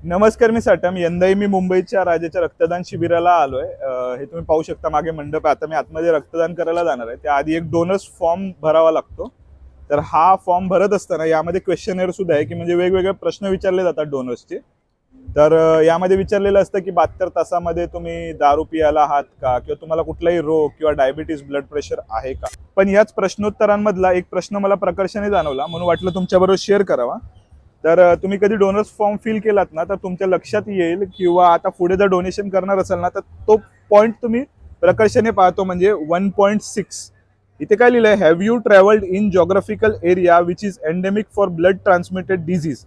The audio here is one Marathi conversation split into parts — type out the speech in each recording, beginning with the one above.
नमस्कार, मी साटम. यंदाही मी मुंबईच्या राजाच्या रक्तदान शिबिराला आलोय. हे तुम्ही पाहू शकता मागे मंडप आहे. आता मी आतमध्ये रक्तदान करायला जाणार आहे. त्याआधी एक डोनर्स फॉर्म भरावा लागतो. तर हा फॉर्म भरत असताना यामध्ये क्वेश्चनर सुद्धा आहे की म्हणजे वेगवेगळे प्रश्न विचारले जातात डोनर्सचे. तर यामध्ये विचारलेलं असतं की 72 तासामध्ये तुम्ही दारू पियाला आहात का, किंवा तुम्हाला कुठलाही रोग किंवा डायबिटीज, ब्लड प्रेशर आहे का. पण याच प्रश्नोत्तरांमधला एक प्रश्न मला प्रकर्षाने जाणवला, म्हणून वाटलं तुमच्याबरोबर शेअर करावा. तर तुम्ही कधी डोनर्स फॉर्म फिल केलात ना, तर तुमच्या लक्षात येईल किंवा आता पुढे जर डोनेशन करणार असाल ना, तर तो पॉईंट तुम्ही प्रकर्षाने पाहतो, म्हणजे 1.6. इथे काय लिहिलंय, have you travelled in geographical area which is endemic for blood transmitted disease.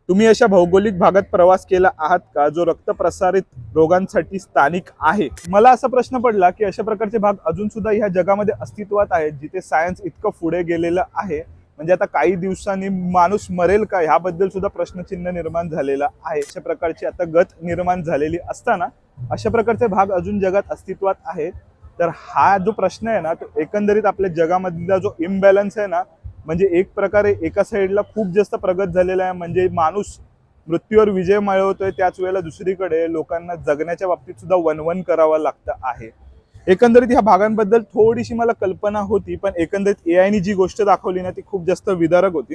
तुम्ही अशा भौगोलिक भागात प्रवास केला आहात का जो रक्त प्रसारित रोगांसाठी स्थानिक आहे. मला असा प्रश्न पडला की अशा प्रकारचे भाग अजून सुद्धा ह्या जगामध्ये अस्तित्वात आहेत जिथे सायन्स इतकं पुढे गेलेलं आहे. म्हणजे आता काही दिवसांनी माणूस मरेल का ह्याबद्दल सुद्धा प्रश्नचिन्ह निर्माण झालेला आहे. अशा प्रकारची आता गत निर्माण झालेली असताना अशा प्रकारचे भाग अजून जगात अस्तित्वात आहेत. तर हा जो प्रश्न आहे ना, तो एकंदरीत आपल्या जगामधला जो इम्बॅलन्स आहे ना, म्हणजे एक प्रकारे एका साईडला खूप जास्त प्रगत झालेला आहे, म्हणजे माणूस मृत्यूवर विजय मिळवतोय, त्याच वेळेला दुसरीकडे लोकांना जगण्याच्या बाबतीत सुद्धा वनवन करावं लागतं आहे. एकंदरीत ह्या भागांबद्दल थोडीशी मला कल्पना होती, पण एकंदरीत एआयनी जी गोष्ट दाखवली ना, ती खूप जास्त विदारक होती.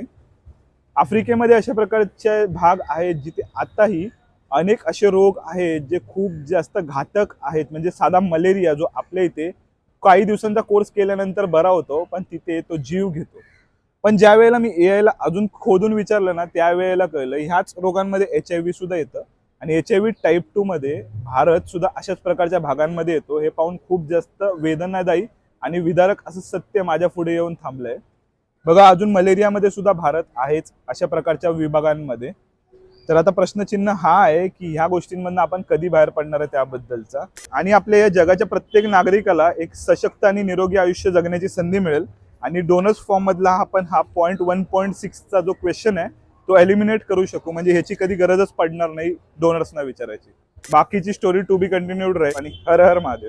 आफ्रिकेमध्ये अशा प्रकारचे भाग आहेत जिथे आताही अनेक असे रोग आहेत जे खूप जास्त घातक आहेत. म्हणजे साधा मलेरिया जो आपल्या इथे काही दिवसांचा कोर्स केल्यानंतर बरा होतो, पण तिथे तो जीव घेतो. पण ज्या वेळेला मी एआयला अजून खोदून विचारलं ना, त्यावेळेला कळलं ह्याच रोगांमध्ये HIV सुद्धा येतं, आणि HIV टाईप 2 मध्ये भारत सुद्धा अशाच प्रकारच्या भागांमध्ये येतो. हे पाहून खूप जास्त वेदनादायी आणि विदारक असं सत्य माझ्या पुढे येऊन थांबलंय. बघा, अजून मलेरियामध्ये सुद्धा भारत आहेच अशा प्रकारच्या विभागांमध्ये. तर आता प्रश्नचिन्ह हा आहे की ह्या गोष्टींमधून आपण कधी बाहेर पडणार आहे त्याबद्दलचा, आणि आपल्या या जगाच्या प्रत्येक नागरिकाला एक सशक्त आणि निरोगी आयुष्य जगण्याची संधी मिळेल. आणि डोनर्स फॉर्म मधला हा पॉईंट 1.6चा जो क्वेश्चन आहे तो एलिमिनेट करू शकू, म्हणजे ह्याची कधी गरजच पडणार नाही डोनर्सना विचारायची. बाकीची स्टोरी टू बी कंटिन्यूड राहील. आणि हर हर महादेव.